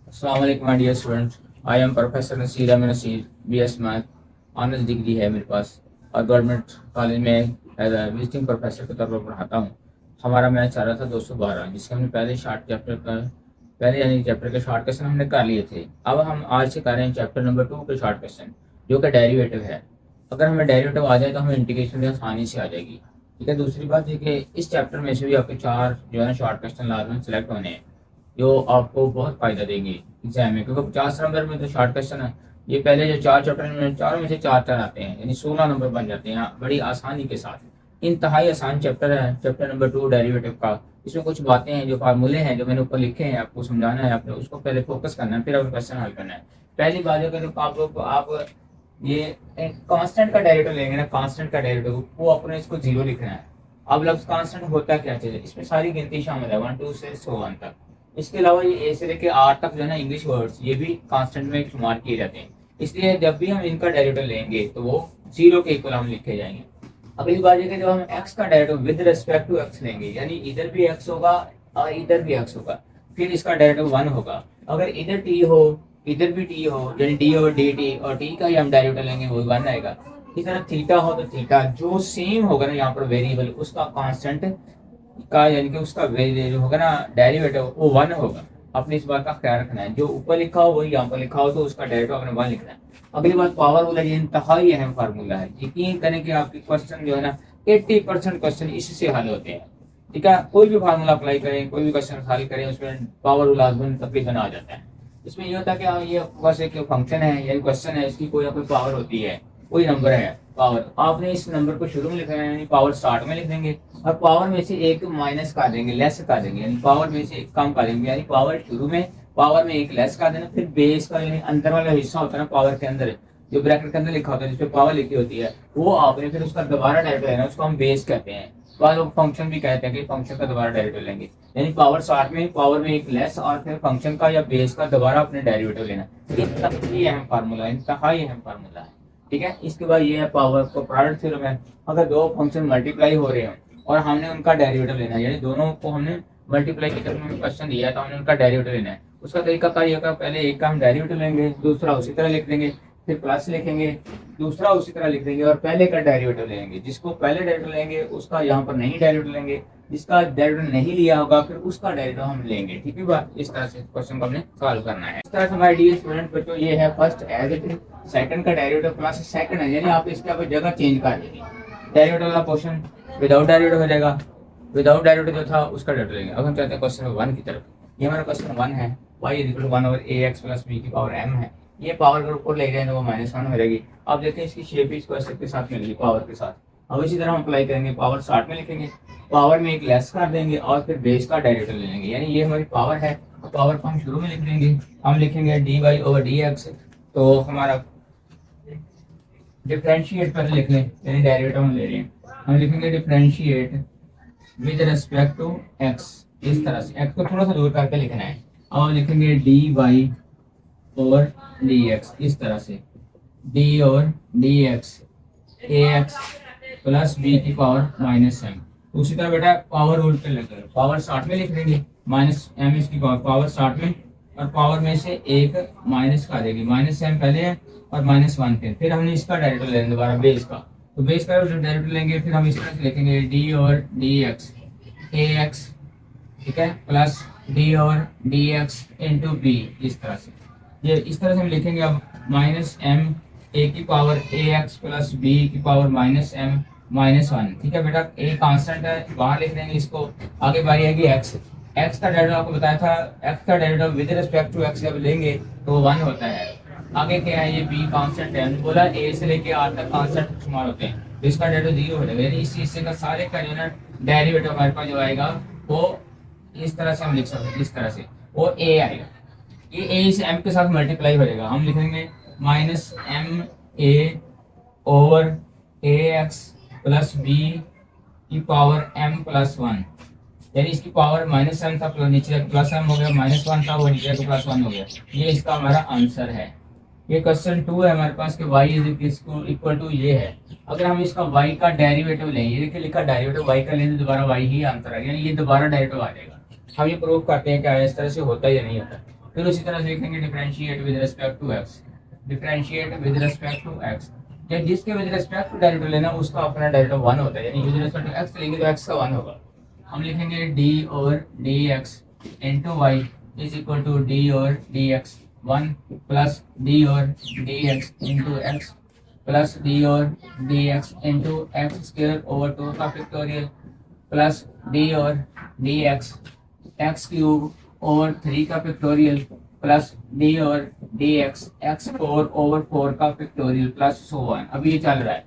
अस्सलाम वालेकुम my dear students. I am professor Nasir Ahmad Nasir, BS math honours degree है मेरे पास और गवर्नमेंट कॉलेज में एज ए विजिटिंग प्रोफेसर के तौर पर पढ़ाता हूँ। हमारा मैथ चल रहा था 212, जिसके हमने पहले शार्ट चैप्टर का पहले यानी चैप्टर के शॉर्ट क्वेश्चन हमने कर लिए थे। अब हम आज से कर रहे हैं चैप्टर नंबर 2 के शॉर्ट क्वेश्चन, जो कि डेरिवेटिव है। अगर हमें डेरिवेटिव आ जाए तो हमें इंटीग्रेशन भी आसानी से आ जाएगी। ठीक है, दूसरी बात ये कि इस चैप्टर में से भी आपके 4 जो है ना शॉर्ट क्वेश्चन लाजमी सेलेक्ट होने हैं, जो आपको बहुत फायदा देंगे एग्जाम में, क्योंकि 50 नंबर में तो शॉर्ट क्वेश्चन है। ये पहले जो 4 चैप्टर में, चारों में से 4 आते हैं, यानी 16 नंबर बन जाते हैं बड़ी आसानी के साथ। इंतहाई आसान चैप्टर है चैप्टर नंबर 2 डेरिवेटिव का। इसमें कुछ बातें हैं, जो फार्मूले हैं जो मैंने ऊपर लिखे हैं, आपको समझाना है। आपने उसको पहले फोकस करना है, फिर आपको क्वेश्चन हल करना है। पहली बात है कि आप ये कांस्टेंट का डेरिवेटिव लेंगे ना, कांस्टेंट का डेरिवेटिव वो अपने इसको 0 लिखना है। अब लफ्ज कांस्टेंट होता क्या चीज़ है, इसमें सारी गिनती शामिल है 1 2 से 100 तक। इसके अलावा ये ए से लेके आर तक जो है ना इंग्लिश वर्ड्स, ये भी कांस्टेंट में शुमार किए जाते हैं। इसलिए जब भी हम इनका डेरिवेटिव लेंगे तो वो 0 के इक्वल हम लिखे जाएंगे। अगली बात ये कि जब हम एक्स का derivative with respect to x लेंगे, यानी इधर भी एक्स होगा और इधर भी एक्स होगा, फिर इसका डेरिवेटिव 1 होगा। अगर इधर टी हो इधर भी टी हो, यानी डी और डी टी, और टी का ही हम डेरिवेटिव लेंगे वो 1 आएगा। इस तरह थीटा हो तो थीटा जो सेम होगा ना यहाँ पर वेरिएबल, उसका कांस्टेंट का यानी कि उसका जो होगा ना डेरिवेटिव वो 1 होगा। आपने इस बात का ख्याल रखना है, जो ऊपर लिखा हो वही यहाँ पर लिखा हो, तो उसका डेरिवेटिव आपने 1 लिखना है। अगली बात पावर वाला, ये इंतहाई अहम फार्मूला है। यकीन करें कि आपके क्वेश्चन जो है ना 80% क्वेश्चन इससे हल होते हैं। ठीक है, कोई भी फार्मूला अप्लाई करें, कोई भी क्वेश्चन हल करें, उसमें पावर लाजमन तकरीबन आ जाता है। इसमें ये होता है कि ये बस एक फंक्शन है या क्वेश्चन है, इसकी कोई ना कोई पावर होती है, कोई नंबर है पावर। आपने इस नंबर को शुरू में लिखना है, यानी पावर स्टार्ट में लिख देंगे, और पावर में से एक माइनस कर देंगे, लेस कर देंगे, यानी पावर में से एक कम कर देंगे। यानी पावर शुरू में पावर में एक लेस कर देना, फिर बेस का यानी अंदर वाला हिस्सा होता है ना पावर के अंदर, जो ब्रैकेट के अंदर लिखा होता है जिसपे पावर लिखी होती है, वो आपने फिर उसका दोबारा डेरिवेटिव लेना, उसको हम बेस कहते हैं। बाद लोग फंक्शन भी कहते हैं कि फंक्शन का दोबारा डेरिवेटिव लेंगे, यानी पावर स्टार्ट में पावर में एक लेस और फिर फंक्शन का या बेस का दोबारा अपने डेरिवेटिव लेना। ये अहम फार्मूला, इंतहाई अहम फार्मूला है। ठीक है, इसके बाद ये है पावर को प्रोडक्ट थ्योरम है। अगर दो फंक्शन मल्टीप्लाई हो रहे हैं और हमने उनका डेरिवेटिव लेना है, यानी दोनों को हमने मल्टीप्लाई के तरफ में क्वेश्चन दिया है तो हमने उनका डेरिवेटिव लेना है। उसका तरीका क्या होगा, पहले एक का हम डेरिवेटिव लेंगे, दूसरा उसी तरह लिख देंगे, फिर प्लस लिखेंगे, दूसरा उसी तरह लिख देंगे, और पहले का डेरिवेटिव लेंगे। जिसको पहले डेरिवेटिव लेंगे उसका यहाँ पर नहीं डेरिवेटिव लेंगे, जिसका डेरिवेटिव नहीं लिया होगा फिर उसका डेरिवेटिव हम लेंगे। ठीक है बात, इस तरह से क्वेश्चन को हमने सॉल्व करना है। इस तरह से हमारे डियर स्टूडेंट बच्चों, ये है first as it is, second का डेरिवेटिव प्लस सेकंड है, यानी आप इसके आप जगह चेंज कर देंगे। डेरिवेटिव वाला क्वेश्चन विदाउट डेरिवेटिव हो जाएगा, विदाउट डेरिवेटिव जो था उसका डेरिवेटिव लेंगे। अब हम चाहते हैं क्वेश्चन 1 की तरफ। ये हमारा क्वेश्चन 1 है, y is equal to 1 over ax plus b की पावर m है। ये पावर अगर ऊपर ले जाए तो वो -1 हो जाएगी। आप देखें इसकी शेप इसको ऐसे के साथ मिलेगी पावर के साथ। अब इसी तरह हम अप्लाई करेंगे, पावर स्टार्ट में लिखेंगे, पावर में एक लेस कर देंगे और फिर बेस का डेरिवेटिव ले लेंगे, यानी ये हमारी पावर है। पावर को हम शुरू में लिख देंगे, हम लिखेंगे dy ओवर dx। तो हमारा डिफरेंशिएट पहले लिख लें, यानी डेरिवेटिव हम ले रहे हैं, हम लिखेंगे differentiate with respect to x। इस तरह से x को थोड़ा सा दूर करके लिखना है। अब हम लिखेंगे dy और dx, इस तरह से d और dx ax प्लस b की पावर -m। उसी तरह बेटा पावर रूल पे लग जाएगा, पावर स्टार्ट में लिख देंगे -m इसकी पावर स्टार्ट में, और पावर में से एक माइनस का देगी, -m पहले है और -1 फिर हमने इसका डेरिवेटिव लेंगे दोबारा बेस का। तो बेस का डेरिवेटिव लेंगे, फिर हम इस तरह से लिखेंगे d और dx ax, ठीक है, प्लस d और dx इंटू b। इस तरह से ये इस तरह से हम लिखेंगे। अब -m a की पावर ax प्लस b की पावर -m -1। ठीक है बेटा, a कांस्टेंट है, बाहर लिख देंगे इसको। आगे बारी आएगी x, x का डेरिवेटिव आपको बताया था, x का derivative with respect to x जब लेंगे तो 1 होता है। आगे क्या है, ये b कांस्टेंट है, बोला a से लेके r तक कांस्टेंट शुमार होते हैं, तो इसका डेरिवेटिव 0 हो जाएगा। यानी इस हिस्से का सारे का जो है ना डेरिवेटिव हमारे पास जो आएगा वो इस तरह से हम लिख सकते हैं, इस तरह से वो a आएगा। ये a इस m के साथ मल्टीप्लाई हो जाएगा, हम लिखेंगे -ma over ax plus b की पावर m प्लस 1, यानी इसकी पावर -m था, प्लस नीचे प्लस m हो गया, -1 था वो नीचे प्लस 1 हो गया। ये इसका हमारा आंसर है। ये क्वेश्चन 2 है हमारे पास कि y इज इक्वल टू ये है। अगर हम इसका y का डेरिवेटिव लें, ये देखिए लिखा डेरिवेटिव y का लेंगे दोबारा y ही आंसर है, यानी ये दोबारा डेरिवेटिव आ जाएगा। हम ये प्रूव करते हैं क्या इस तरह से होता है या नहीं होता। फिर उसी तरह से लिखेंगे differentiate with respect to x, differentiate with respect to x. जब जिसके विद रिस्पेक्ट टू डेरिवेटिव लेना उसका अपना डेरिवेटिव वन होता है, यानी विद रिस्पेक्ट टू एक्स लेंगे तो एक्स का वन होगा। हम लिखेंगे डी और d x into y is equal to d और d x one plus d और d x into x plus d और d x into x square over two का फैक्टोरियल प्लस डी और d x x cube over 3 का factorial plus d और d x x 4 over 4 का factorial plus so one. अभी ये चल रहा है,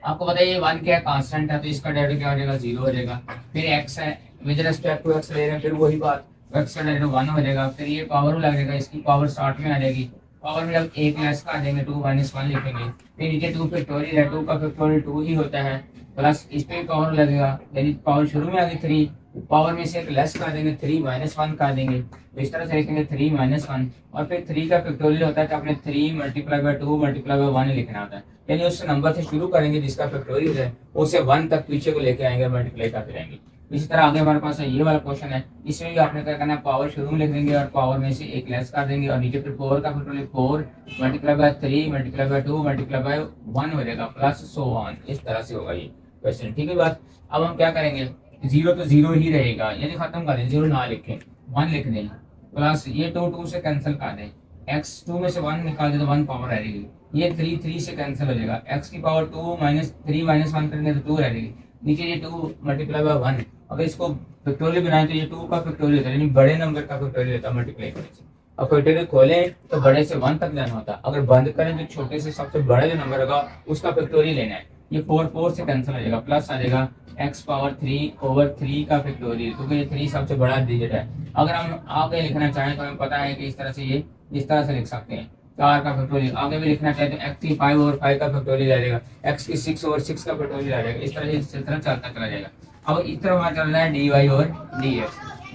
आपको पता है ये वन क्या है, कांस्टेंट है, तो इसका डेरिवेटिव क्या हो जाएगा, जीरो हो जाएगा। फिर एक्स है, विद रिस्पेक्ट टू एक्स ले रहे हैं, फिर वही बात, एक्स का डेरिवेटिव वन हो जाएगा। फिर ये पावर लगेगा, इसकी पावर स्टार्ट में आ जाएगी, पावर में जब एक लेस का आ जाएंगे 2 - 1 लिखेंगे। फिर नीचे 2 फैक्टोरियल है, 2 का फैक्टोरियल 2 ही होता है, प्लस इस पे पावर लगेगा, यानी पावर शुरू में आ गई 3, पावर में से एक लेस का देंगे 3 - 1 का देंगे, तो इस तरह से लिखेंगे 3 - 1 और फिर 3 का फैक्टोरियल होता है तो आपने 3 × 2 × 1 लिखना होता है, यानी उस नंबर से शुरू करेंगे जिसका फैक्टोरियल है, उसे 1 तक पीछे को लेके आएंगे, मल्टीप्लाई करते रहेंगे। इसी तरह आगे हमारे पास ये वाला क्वेश्चन है, इसमें भी आपने क्या करना है, पावर शुरू में लिख देंगे और पावर में से एक लेस कर देंगे और नीचे फिर 4 का फैक्टोरियल 4 × 3 × 2 × 1 हो जाएगा प्लस सो ऑन। इस तरह से होगा ये क्वेश्चन, ठीक है बात। अब हम क्या करेंगे, जीरो तो जीरो ही रहेगा, यानी खत्म कर दें, जीरो ना लिखें, 1 लिख दें, प्लस ये 2 से कैंसिल कर दें, एक्स 2 में से 1 निकाल दे तो 1 पावर रह जाएगी, ये 3 से कैंसिल हो जाएगा, एक्स की पावर 2 - 3 - 1 करेंगे तो 2 रह जाएगी, नीचे ये 2 × 1। अगर इसको फैक्टोरियल बनाए तो ये 2 का फैक्टोरियल होता है, यानी बड़े नंबर का फैक्टोरियल होता है मल्टीप्लाई करने से। अब फैक्टोरियल खोलें तो बड़े से 1 तक जाना होता है, अगर बंद करें तो छोटे से सबसे बड़ा जो नंबर होगा उसका फैक्टोरियल लेना है। ये 4 से कैंसिल हो जाएगा, प्लस आ जाएगा x पावर 3 ओवर 3 का फैक्टोरियल, क्योंकि ये 3 सबसे बड़ा डिजिट है। अगर हम आगे लिखना चाहें तो हमें पता है कि इस तरह से ये इस तरह से लिख सकते हैं, 4 का फैक्टोरियल। आगे भी लिखना चाहे तो x की 5 ओवर 5 का फैक्टोरियल आ जाएगा, x की 6 ओवर 6 का फैक्टोरियल आ जाएगा, इस तरह से सिलसिला चलता चला जाएगा। अब इस तरह हमारा चल रहा है dy और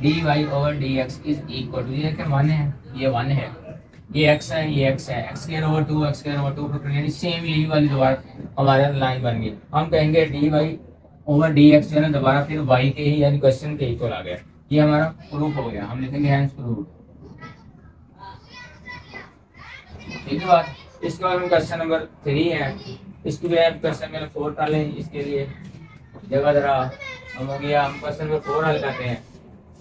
dx over dx is equal to, ये क्या 1 है, ये 1 है, ये x है, ये x है, x² ओवर 2 फैक्टोरियल, यानी सेम यही वाली दोबारा हमारे लाइन बन गई। हम कहेंगे dy ओवर dx जो है ना दोबारा फिर y के ही यानी क्वेश्चन के इक्वल आ गया, ये हमारा प्रूफ हो गया, हम लिखेंगे हैंस प्रूफ, ठीक है बात। इसके बाद हम क्वेश्चन नंबर 3 है, इसकी भी क्वेश्चन नंबर 4 कर लें, इसके लिए जगह जरा हम हो गया, हम क्वेश्चन नंबर 4 हल करते हैं,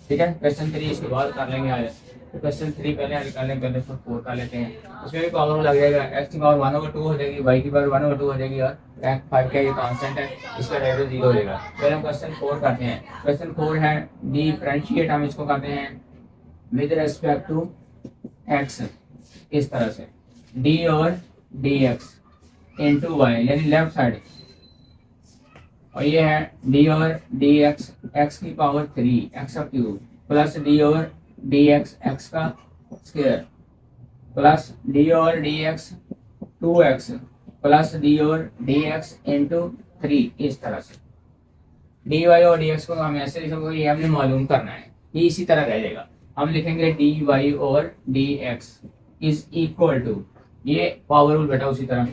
ठीक है। क्वेश्चन 3 इसके बाद कर लेंगे आज, तो क्वेश्चन 3 पहले हल कर लेंगे, पहले 4 कर लेते हैं। उसमें भी पावर लग जाएगा, x की पावर 1/2 हो जाएगी, y की पावर 1/2 हो जाएगी और रैंक 5 का ये कांस्टेंट है, इसका डेरिवेटिव 0 हो जाएगा। पहले हम क्वेश्चन 4 करते हैं। क्वेश्चन 4 है डिफरेंशिएट, हम इसको करते हैं विद रिस्पेक्ट टू x, इस तरह से d और dx इंटू वाई, यानी लेफ्ट साइड, और ये है d और dx x की पावर 3 x का क्यूब प्लस d और dx x का स्क्वायर प्लस d और dx 2x प्लस d और dx इंटू 3, इस तरह से dy और dx को हम ऐसे लिखेंगे, ये हमने मालूम करना है, ये इसी तरह रह जाएगा। हम लिखेंगे dy और dx इज इक्वल टू, ये पावर रूल बेटा उसी तरह,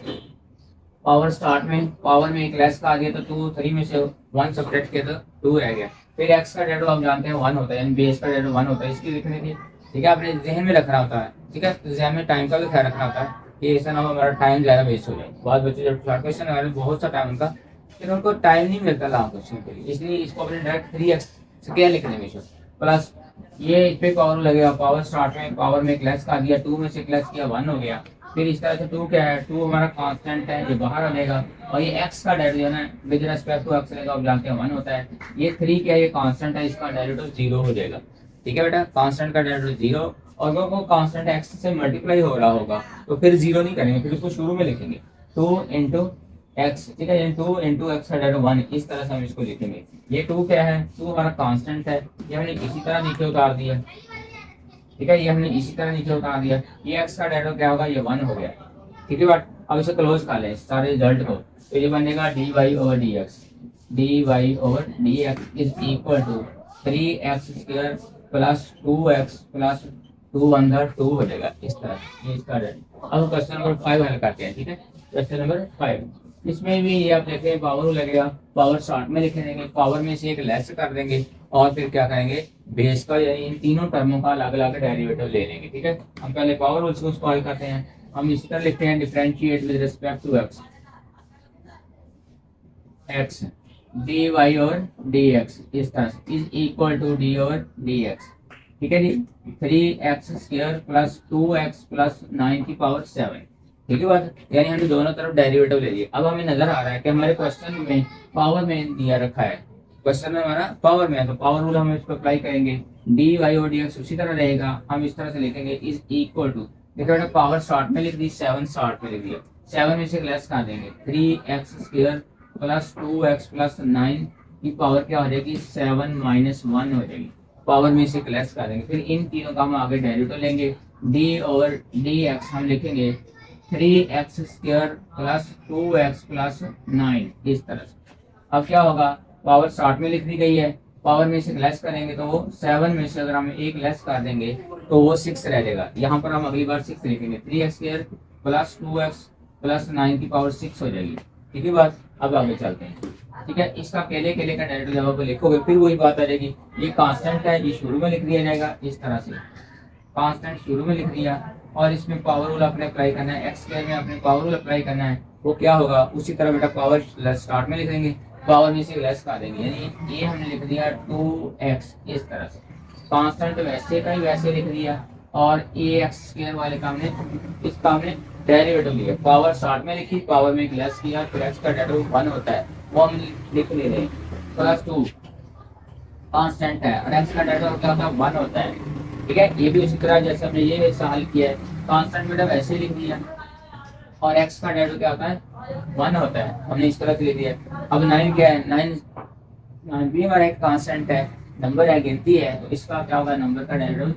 पावर स्टार्ट में पावर में एक लेस का आ गया तो 2 3 में से 1 सब्ट्रैक्ट किया तो 2 रह गया। फिर x का डेरिवेटिव आप जानते हैं 1 होता है, यानी बेस का डेरिवेटिव 1 होता है, इसकी लिखने की, ठीक है, आपने जहन में रखना होता है, ठीक है, जहन में टाइम का भी ख्याल रखना होता है कि ऐसा ना हो हमारा टाइम ज़्यादा वेस्ट हो जाए। बहुत बच्चे जब शॉर्ट क्वेश्चन आ रहे बहुत सा टाइम उनका, फिर उनको टाइम नहीं मिलता लॉन्ग क्वेश्चन के लिए, इसलिए इसको अपने डायरेक्ट 3x स्क्वायर लिखने में प्लस ये इस पे पावर लगेगा, पावर स्टार्ट में पावर में एक लेस का दिया, 2 में से एक लेस किया 1 हो गया। फिर इस तरह से 2 क्या है, 2 हमारा कांस्टेंट है, ये बाहर आ जाएगा, और ये x का डेरिवेटिव है विद रिस्पेक्ट टू x लेगा, आप जानते हैं 1 होता है। ये 3 क्या है, ये कांस्टेंट है, इसका डेरिवेटिव 0 हो जाएगा, ठीक है बेटा, कांस्टेंट का डेरिवेटिव 0, और अगर वो कांस्टेंट x से मल्टीप्लाई हो रहा होगा तो फिर 0 नहीं करेंगे, फिर उसको शुरू में लिखेंगे 2 × x, ठीक है, यानी 2 × x का डेरिवेटिव 1, इस तरह से हम इसको लिखेंगे। ये 2 क्या है, 2 हमारा कांस्टेंट है, ये हमने इसी तरह नीचे उतार दिया, ठीक है, ये हमने इसी तरह नीचे उतार दिया, ये x का डेरिवेटिव क्या होगा, ये 1 हो गया, ठीक है बट अब इसे क्लोज कर लें सारे रिजल्ट को, तो ये बनेगा dy over dx is equal to 3x² plus 2x plus 2 × 2 हो जाएगा, इस तरह ये इसका डेरिवेटिव। अब क्वेश्चन नंबर 5 हल करते हैं, ठीक है, क्वेश्चन नंबर 5 इसमें भी ये आप देखें पावर लगेगा, पावर शॉर्ट में लिख देंगे, पावर में से एक लेस कर देंगे और फिर क्या करेंगे, बेस का यानी इन तीनों टर्मों का अलग अलग डेरिवेटिव ले लेंगे। ठीक है, हम पहले पावर रूल्स को सॉल्व करते हैं। हम इसी तरह लिखते हैं differentiate with respect to x, x d y और डी एक्स इस तरह से is equal to d over d x. ठीक है जी, 3x² प्लस 2x प्लस 9 की पावर 7। ठीक है बात, यानी हमने दोनों तरफ डेरिवेटिव ले लिए। अब हमें नजर आ रहा है कि हमारे क्वेश्चन में पावर में दिया रखा है, क्वेश्चन में हमारा पावर में है, तो पावर रूल हम इस पर अप्लाई करेंगे। डी वाई और डी एक्स उसी तरह रहेगा, हम इस तरह से लिखेंगे इज इक्वल टू, देखो बेटा पावर शॉर्ट में लिख दी, 7 शॉर्ट में लिख दिया, 7 में से लेस कहाँ देंगे, 3x² प्लस 2x प्लस 9 की पावर क्या हो जाएगी, 7 माइनस 1 हो जाएगी, पावर में से लेस कर देंगे। फिर इन तीनों का हम आगे डेरिवेटिव लेंगे, डी और डी एक्स हम लिखेंगे 3x² प्लस 2x प्लस 9 इस तरह से। अब क्या होगा, पावर शॉर्ट में लिख दी गई है, पावर में से लेस करेंगे तो वो 7 में से अगर हम एक लेस कर देंगे तो वो 6 रह जाएगा। यहाँ पर हम अगली बार 6 लिखेंगे, 3x² प्लस 2x प्लस 9 की पावर 6 हो जाएगी। ठीक है बात, अब आगे चलते हैं। ठीक है, इसका केले केले का डेरिवेटिव जब आप लिखोगे फिर वही बात आ जाएगी, ये कांस्टेंट है, ये शुरू में लिख दिया जाएगा इस तरह से, कांस्टेंट शुरू में लिख दिया और इसमें पावर रूल अपने अप्लाई करना है, x² में अपने पावर रूल अप्लाई करना है, वो क्या होगा उसी तरह बेटा पावर स्टार्ट में लिखेंगे, पावर में से लेस कर देंगे, यानी ये हमने लिख दिया 2x इस तरह से, कांस्टेंट वैसे का ही वैसे लिख दिया और ax² वाले का हमने इसका हमने डेरिवेटिव लिया, पावर शॉर्ट में लिखी, पावर में लेस किया, फिर x का डेरिवेटिव 1 होता है वो हम लिख ले रहे हैं, प्लस 2 कांस्टेंट है और x का डेरिवेटिव क्या होता है 1 होता है। ठीक है, ये भी उसी तरह जैसे हमने ये सवाल किया है, कांस्टेंट बेटा वैसे लिख दिया और x का डेरिवेटिव क्या होता है 1 होता है, हमने इस तरह से लिख दिया। अब 9 क्या है, 9 भी हमारा एक कांस्टेंट है, नंबर है, गिनती है, तो इसका क्या होगा, नंबर का डेरिवेटिव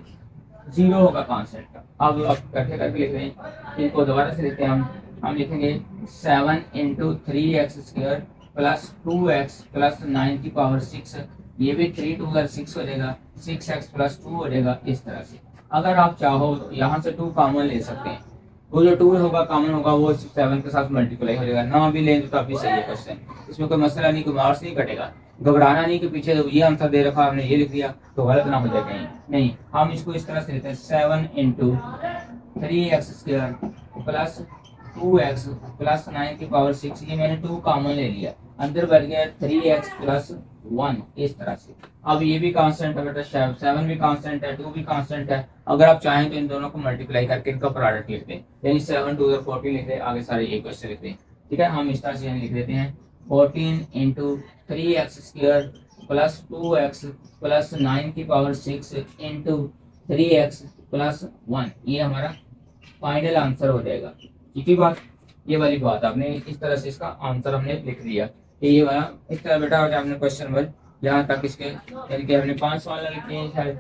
0 होगा कांस्टेंट का। अब करके करके लिख रहे हैं, इनको दोबारा से लिखते हैं हम लिखेंगे 7 into 3x² plus 2x plus 9 की पावर 6, ये भी 3 2 6 हो जाएगा, 6x प्लस 2 हो जाएगा इस तरह से। अगर आप चाहो तो यहाँ से 2 कॉमन ले सकते हैं, वो जो 2 होगा कॉमन होगा वो 7 के साथ मल्टीप्लाई हो जाएगा, ना भी लें तो काफी सही है क्वेश्चन, इसमें कोई मसला नहीं, कोई मार्क्स नहीं कटेगा, घबराना नहीं कि पीछे तो ये आंसर दे रखा हमने ये लिख दिया तो गलत ना हो जाए कहीं, नहीं, हम इसको इस तरह से लेते हैं 7 into 3x² plus 2x plus 9 की पावर 6, ये मैंने 2 कॉमन ले लिया, अंदर बढ़ गया 3x प्लस 1 इस तरह से। अब ये भी कांस्टेंट है बेटा, 7 भी कांस्टेंट है, 2 भी कांस्टेंट है, अगर आप चाहें तो इन दोनों को मल्टीप्लाई करके इनका प्रोडक्ट लिख दें, यानी 7 2 14 लिख दें, आगे सारे एक क्वेश्चन लिख दें। ठीक है, हम इस तरह से लिख देते हैं 14 into 3x² plus 2x plus 9 की पावर 6 इंटू 3x प्लस 1, ये हमारा फाइनल आंसर हो जाएगा। ठीक है बात, ये वाली बात आपने इस तरह से इसका आंसर हमने लिख दिया कि ये वाला इस तरह बेटा आपने क्वेश्चन नंबर यहाँ तक इसके, यानी कि हमने 5 सवाल लिखे हैं शायद।